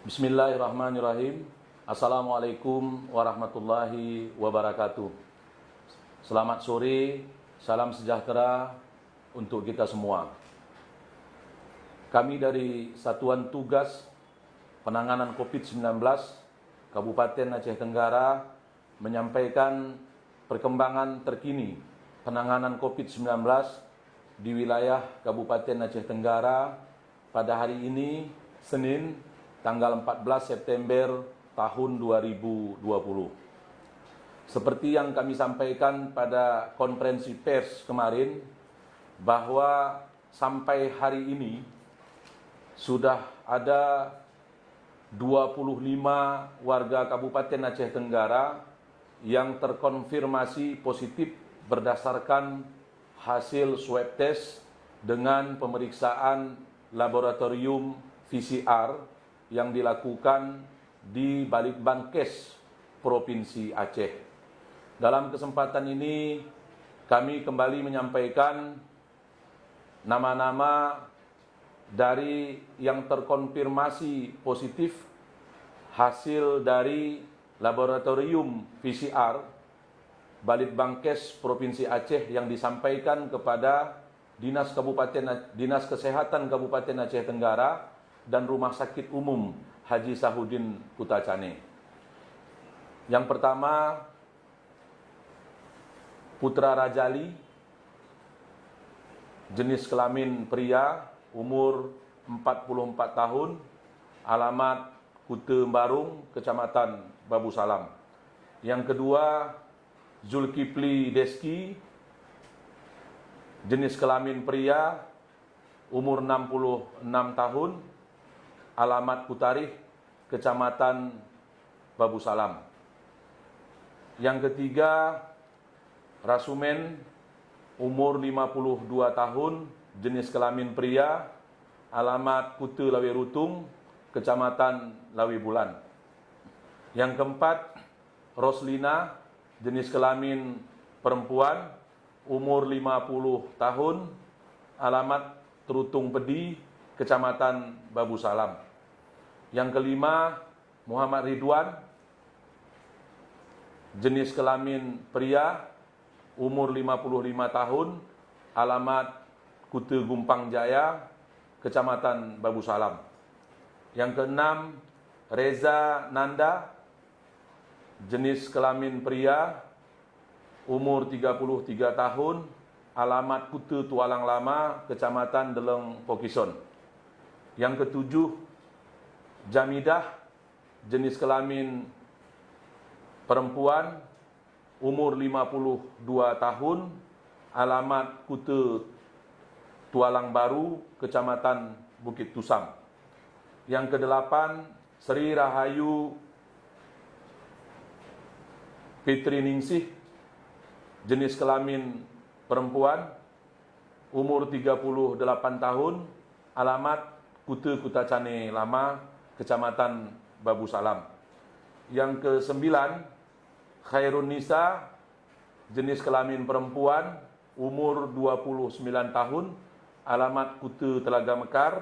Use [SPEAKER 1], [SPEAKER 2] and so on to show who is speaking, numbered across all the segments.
[SPEAKER 1] Bismillahirrahmanirrahim. Assalamualaikum warahmatullahi wabarakatuh. Selamat sore, salam sejahtera untuk kita semua. Kami dari Satuan Tugas Penanganan COVID-19 Kabupaten Aceh Tenggara menyampaikan perkembangan terkini penanganan COVID-19 di wilayah Kabupaten Aceh Tenggara pada hari ini, Senin, tanggal 14 September tahun 2020. Seperti yang kami sampaikan pada konferensi pers kemarin, bahwa sampai hari ini sudah ada 25 warga Kabupaten Aceh Tenggara yang terkonfirmasi positif berdasarkan hasil swab test dengan pemeriksaan laboratorium PCR yang dilakukan di Balitbangkes Provinsi Aceh. Dalam kesempatan ini kami kembali menyampaikan nama-nama dari yang terkonfirmasi positif hasil dari laboratorium PCR Balitbangkes Provinsi Aceh yang disampaikan kepada Dinas Kesehatan Kabupaten Aceh Tenggara dan Rumah Sakit Umum Haji Sahudin Kutacane. Yang pertama, Putra Rajali, jenis kelamin pria, umur 44 tahun, alamat Kute Barung, Kecamatan Babu Salam. Yang kedua, Zulkifli Deski, jenis kelamin pria, umur 66 tahun, alamat Kutarih, Kecamatan Babu Salam. Yang ketiga, Rasumen, umur 52 tahun, jenis kelamin pria, alamat Kute Lawi Rutung, Kecamatan Lawi Bulan. Yang keempat, Roslina, jenis kelamin perempuan, umur 50 tahun, alamat Terutung Pedi, Kecamatan Babu Salam. Yang kelima, Muhammad Ridwan, jenis kelamin pria, umur 55 tahun, alamat Kute Gumpang Jaya, Kecamatan Babu Salam. Yang keenam, Reza Nanda, jenis kelamin pria, umur 33 tahun, alamat Kute Tualang Lama, Kecamatan Deleng Pokison. Yang ketujuh, Jamidah, jenis kelamin perempuan, umur 52 tahun, alamat Kute Tualang Baru, Kecamatan Bukit Tusam. Yang kedelapan, Sri Rahayu Fitri Ningsih, jenis kelamin perempuan, umur 38 tahun, alamat Kute Kutacane Lama, Kecamatan Babu Salam. Yang kesembilan, Khairun Nisa, jenis kelamin perempuan, umur 29 tahun, alamat Kute Telaga Mekar,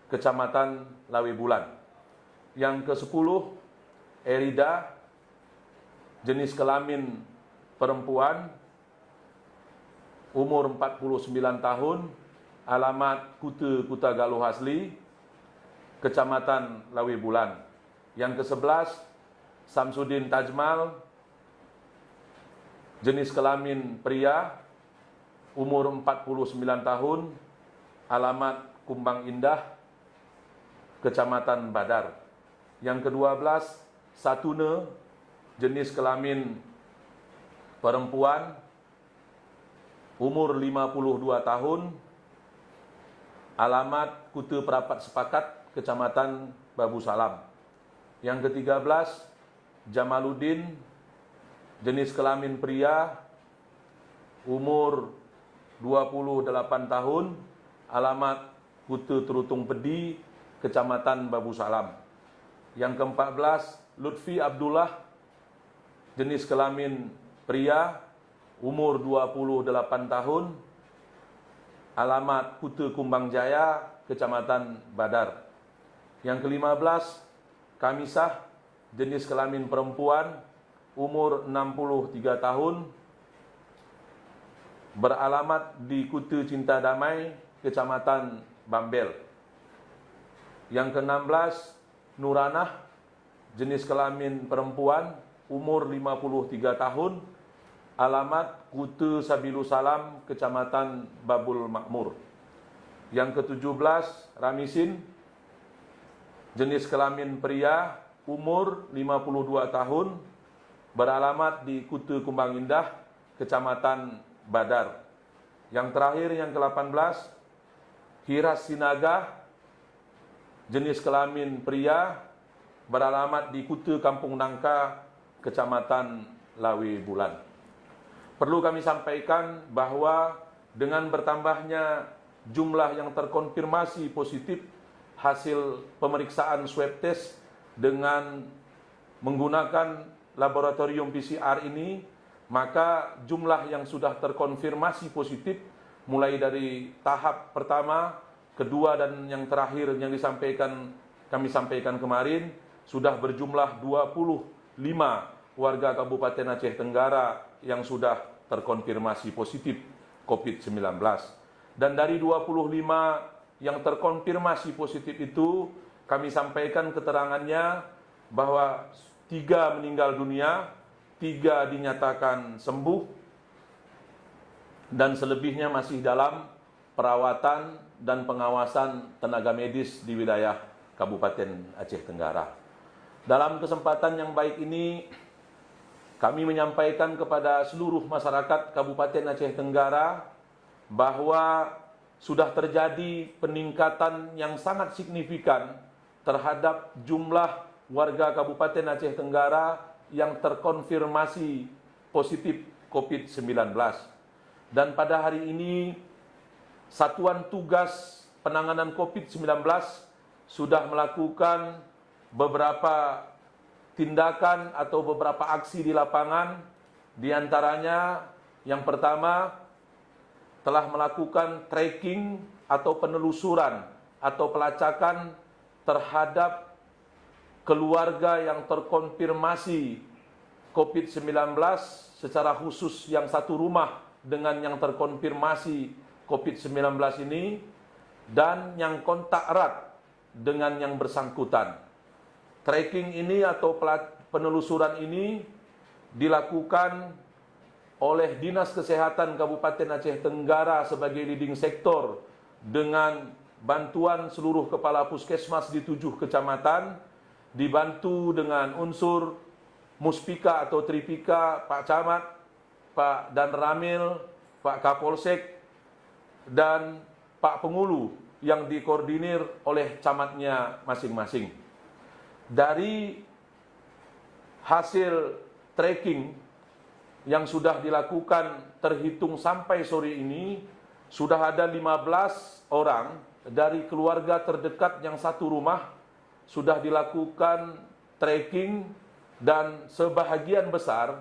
[SPEAKER 1] Kecamatan Lawi Bulan. Yang ke-10, Erida, jenis kelamin perempuan, umur 49 tahun, alamat Kute Kuta Galuh Hasli, Kecamatan Lawi Bulan. Yang ke-11, Samsudin Tajmal, jenis kelamin pria, umur 49 tahun, alamat Kumbang Indah, Kecamatan Badar. Yang ke-12, Satune, jenis kelamin perempuan, umur 52 tahun, alamat Kute Perapat Sepakat, Kecamatan Babu Salam. Yang ke-13, Jamaluddin, jenis kelamin pria, umur 28 tahun, alamat Kute Terutung Pedi, Kecamatan Babu Salam. Yang ke-14, Lutfi Abdullah, jenis kelamin pria, umur 28 tahun, alamat Kute Kumbang Jaya, Kecamatan Badar. Yang ke-15, Kamisah, jenis kelamin perempuan, umur 63 tahun, beralamat di Kuta Cinta Damai, Kecamatan Bambel. Yang ke-16, Nuranah, jenis kelamin perempuan, umur 53 tahun, alamat Kuta Sabilu Salam, Kecamatan Babul Makmur. Yang ke-17, Ramisin, jenis kelamin pria, umur 52 tahun, beralamat di Kuta Kumbang Indah, Kecamatan Badar. Yang terakhir, yang ke-18, Hiras Sinaga, jenis kelamin pria, beralamat di Kuta Kampung Nangka, Kecamatan Lawe Bulan. Perlu kami sampaikan bahwa dengan bertambahnya jumlah yang terkonfirmasi positif hasil pemeriksaan swab test dengan menggunakan laboratorium PCR ini, maka jumlah yang sudah terkonfirmasi positif mulai dari tahap pertama, kedua, dan yang terakhir yang kami sampaikan kemarin sudah berjumlah 25 warga Kabupaten Aceh Tenggara yang sudah terkonfirmasi positif COVID-19. Dan dari 25 yang terkonfirmasi positif itu, kami sampaikan keterangannya bahwa 3 meninggal dunia, 3 dinyatakan sembuh, dan selebihnya masih dalam perawatan dan pengawasan tenaga medis di wilayah Kabupaten Aceh Tenggara. Dalam kesempatan yang baik ini, kami menyampaikan kepada seluruh masyarakat Kabupaten Aceh Tenggara bahwa sudah terjadi peningkatan yang sangat signifikan terhadap jumlah warga Kabupaten Aceh Tenggara yang terkonfirmasi positif COVID-19. Dan pada hari ini, Satuan Tugas Penanganan COVID-19 sudah melakukan beberapa tindakan atau beberapa aksi di lapangan. Di antaranya, yang pertama, telah melakukan tracking atau penelusuran atau pelacakan terhadap keluarga yang terkonfirmasi COVID-19, secara khusus yang satu rumah dengan yang terkonfirmasi COVID-19 ini, dan yang kontak erat dengan yang bersangkutan. Tracking ini atau penelusuran ini dilakukan oleh Dinas Kesehatan Kabupaten Aceh Tenggara sebagai leading sektor dengan bantuan seluruh kepala puskesmas di 7 kecamatan, dibantu dengan unsur Muspika atau Tripika, Pak Camat, Pak Dan Ramil, Pak Kapolsek, dan Pak Pengulu yang dikoordinir oleh camatnya masing-masing. Dari hasil tracking yang sudah dilakukan terhitung sampai sore ini, sudah ada 15 orang dari keluarga terdekat yang satu rumah sudah dilakukan tracking, dan sebahagian besar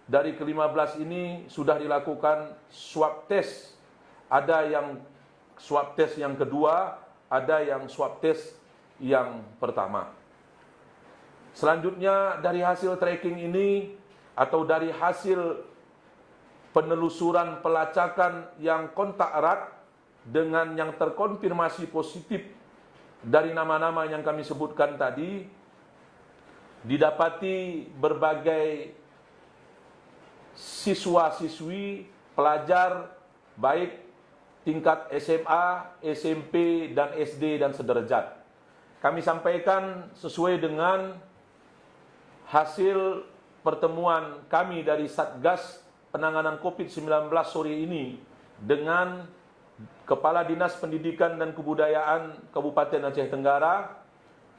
[SPEAKER 1] dari ke-15 ini sudah dilakukan swab test. Ada yang swab test yang kedua, ada yang swab test yang pertama. Selanjutnya, dari hasil tracking ini atau dari hasil penelusuran pelacakan yang kontak erat dengan yang terkonfirmasi positif dari nama-nama yang kami sebutkan tadi, didapati berbagai siswa-siswi, pelajar, baik tingkat SMA, SMP, dan SD, dan sederajat. Kami sampaikan sesuai dengan hasil pertemuan kami dari Satgas Penanganan COVID-19 sore ini dengan Kepala Dinas Pendidikan dan Kebudayaan Kabupaten Aceh Tenggara,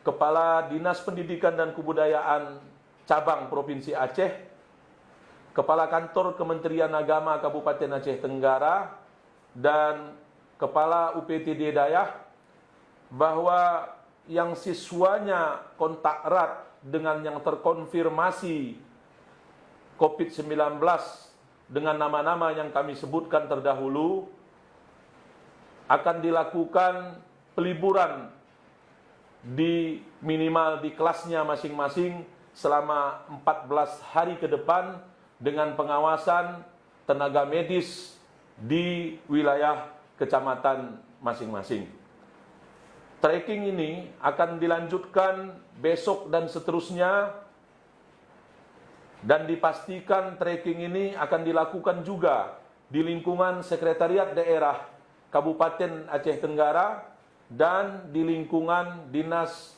[SPEAKER 1] Kepala Dinas Pendidikan dan Kebudayaan Cabang Provinsi Aceh, Kepala Kantor Kementerian Agama Kabupaten Aceh Tenggara, dan Kepala UPTD Dayah, bahwa yang siswanya kontak erat dengan yang terkonfirmasi COVID-19 dengan nama-nama yang kami sebutkan terdahulu akan dilakukan peliburan di minimal di kelasnya masing-masing selama 14 hari ke depan dengan pengawasan tenaga medis di wilayah kecamatan masing-masing. Tracking ini akan dilanjutkan besok dan seterusnya, dan dipastikan tracking ini akan dilakukan juga di lingkungan Sekretariat Daerah Kabupaten Aceh Tenggara dan di lingkungan Dinas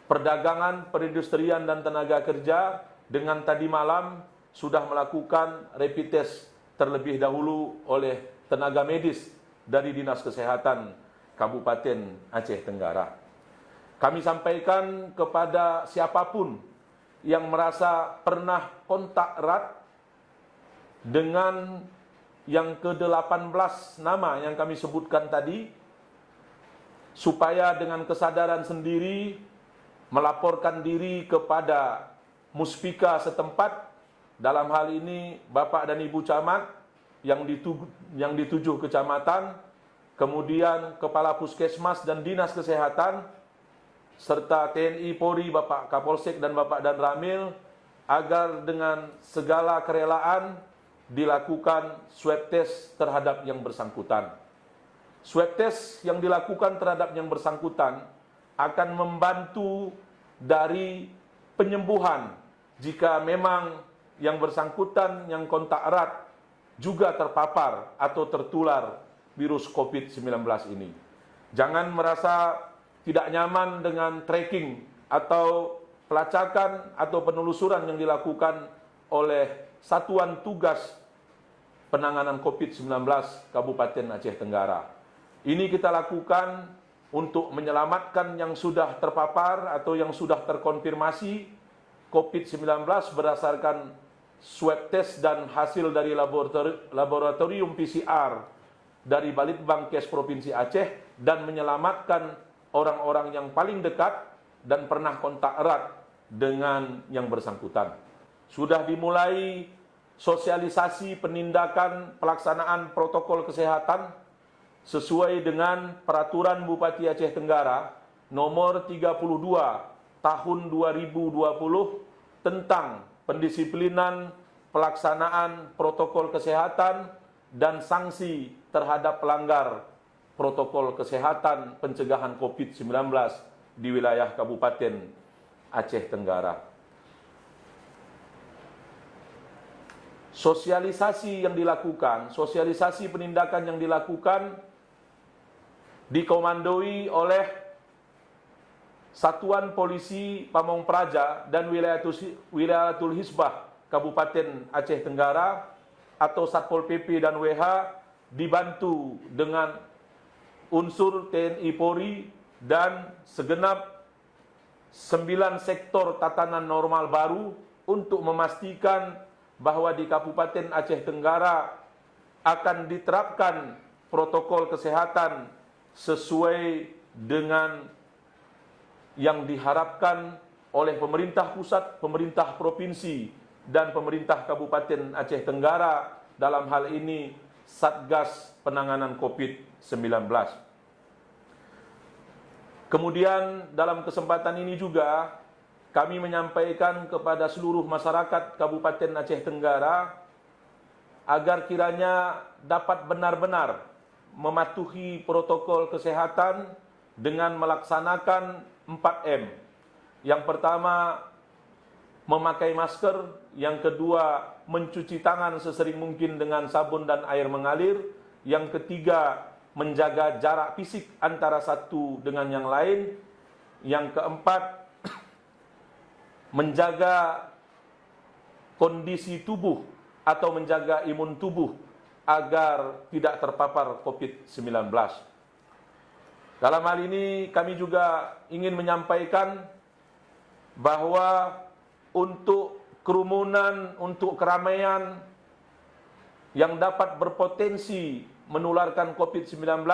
[SPEAKER 1] Perdagangan, Perindustrian dan Tenaga Kerja, dengan tadi malam sudah melakukan rapid test terlebih dahulu oleh tenaga medis dari Dinas Kesehatan Kabupaten Aceh Tenggara. Kami sampaikan kepada siapapun yang merasa pernah kontak erat dengan yang ke-18 nama yang kami sebutkan tadi, supaya dengan kesadaran sendiri melaporkan diri kepada muspika setempat, dalam hal ini Bapak dan Ibu Camat yang di 7 kecamatan, kemudian Kepala Puskesmas dan Dinas Kesehatan, serta TNI Polri, Bapak Kapolsek dan Bapak Dan Ramil, agar dengan segala kerelaan dilakukan swab test terhadap yang bersangkutan. Swab test yang dilakukan terhadap yang bersangkutan akan membantu dari penyembuhan jika memang yang bersangkutan yang kontak erat juga terpapar atau tertular virus COVID-19 ini. Jangan merasa tidak nyaman dengan tracking atau pelacakan atau penelusuran yang dilakukan oleh Satuan Tugas Penanganan COVID-19 Kabupaten Aceh Tenggara. Ini kita lakukan untuk menyelamatkan yang sudah terpapar atau yang sudah terkonfirmasi COVID-19 berdasarkan swab test dan hasil dari laboratorium PCR dari Balitbang Kes Provinsi Aceh, dan menyelamatkan orang-orang yang paling dekat dan pernah kontak erat dengan yang bersangkutan. Sudah dimulai sosialisasi penindakan pelaksanaan protokol kesehatan sesuai dengan Peraturan Bupati Aceh Tenggara nomor 32 tahun 2020 tentang pendisiplinan pelaksanaan protokol kesehatan dan sanksi terhadap pelanggar protokol kesehatan pencegahan COVID-19 di wilayah Kabupaten Aceh Tenggara. Sosialisasi yang dilakukan, sosialisasi penindakan yang dilakukan dikomandoi oleh Satuan Polisi Pamong Praja dan Wilayatul Hisbah Kabupaten Aceh Tenggara atau Satpol PP dan WH, dibantu dengan unsur TNI Polri dan segenap 9 sektor tatanan normal baru untuk memastikan bahwa di Kabupaten Aceh Tenggara akan diterapkan protokol kesehatan sesuai dengan yang diharapkan oleh pemerintah pusat, pemerintah provinsi, dan pemerintah Kabupaten Aceh Tenggara, dalam hal ini Satgas Penanganan COVID-19. Kemudian dalam kesempatan ini juga kami menyampaikan kepada seluruh masyarakat Kabupaten Aceh Tenggara agar kiranya dapat benar-benar mematuhi protokol kesehatan dengan melaksanakan 4M. Yang pertama, memakai masker. Yang kedua, mencuci tangan sesering mungkin dengan sabun dan air mengalir. Yang ketiga, menjaga jarak fisik antara satu dengan yang lain. Yang keempat, menjaga kondisi tubuh atau menjaga imun tubuh agar tidak terpapar COVID-19. Dalam hal ini kami juga ingin menyampaikan bahwa untuk kerumunan, untuk keramaian yang dapat berpotensi menularkan COVID-19,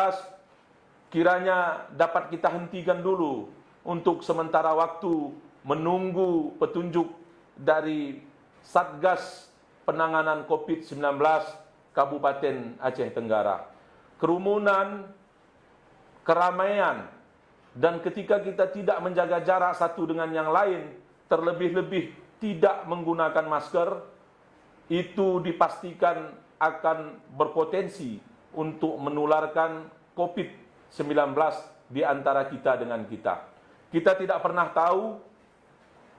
[SPEAKER 1] kiranya dapat kita hentikan dulu untuk sementara waktu menunggu petunjuk dari Satgas Penanganan COVID-19 Kabupaten Aceh Tenggara. Kerumunan, keramaian Dan ketika kita tidak menjaga jarak satu dengan yang lain, terlebih-lebih tidak menggunakan masker, itu dipastikan akan berpotensi untuk menularkan COVID-19 di antara kita dengan kita. Kita tidak pernah tahu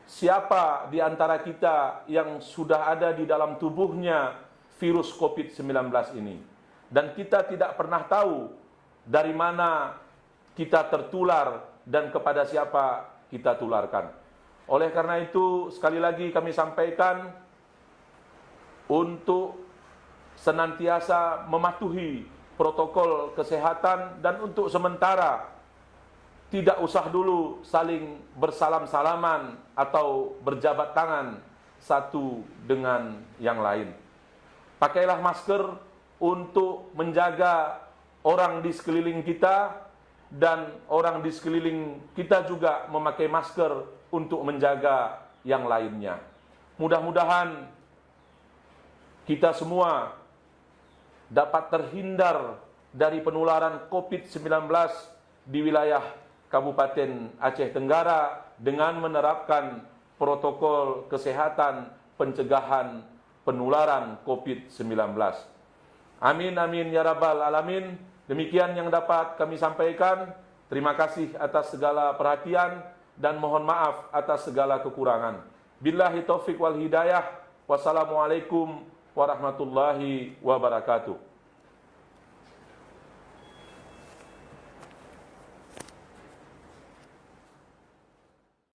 [SPEAKER 1] siapa di antara kita yang sudah ada di dalam tubuhnya virus COVID-19 ini. Dan kita tidak pernah tahu dari mana kita tertular dan kepada siapa kita tularkan. Oleh karena itu, sekali lagi kami sampaikan untuk senantiasa mematuhi protokol kesehatan dan untuk sementara tidak usah dulu saling bersalam-salaman atau berjabat tangan satu dengan yang lain. Pakailah masker untuk menjaga orang di sekeliling kita, dan orang di sekeliling kita juga memakai masker untuk menjaga yang lainnya. Mudah-mudahan kita semua dapat terhindar dari penularan COVID-19 di wilayah Kabupaten Aceh Tenggara dengan menerapkan protokol kesehatan pencegahan penularan COVID-19. Amin, amin, ya rabbal alamin. Demikian yang dapat kami sampaikan. Terima kasih atas segala perhatian dan mohon maaf atas segala kekurangan. Billahi taufiq wal hidayah. Wassalamualaikum warahmatullahi wabarakatuh.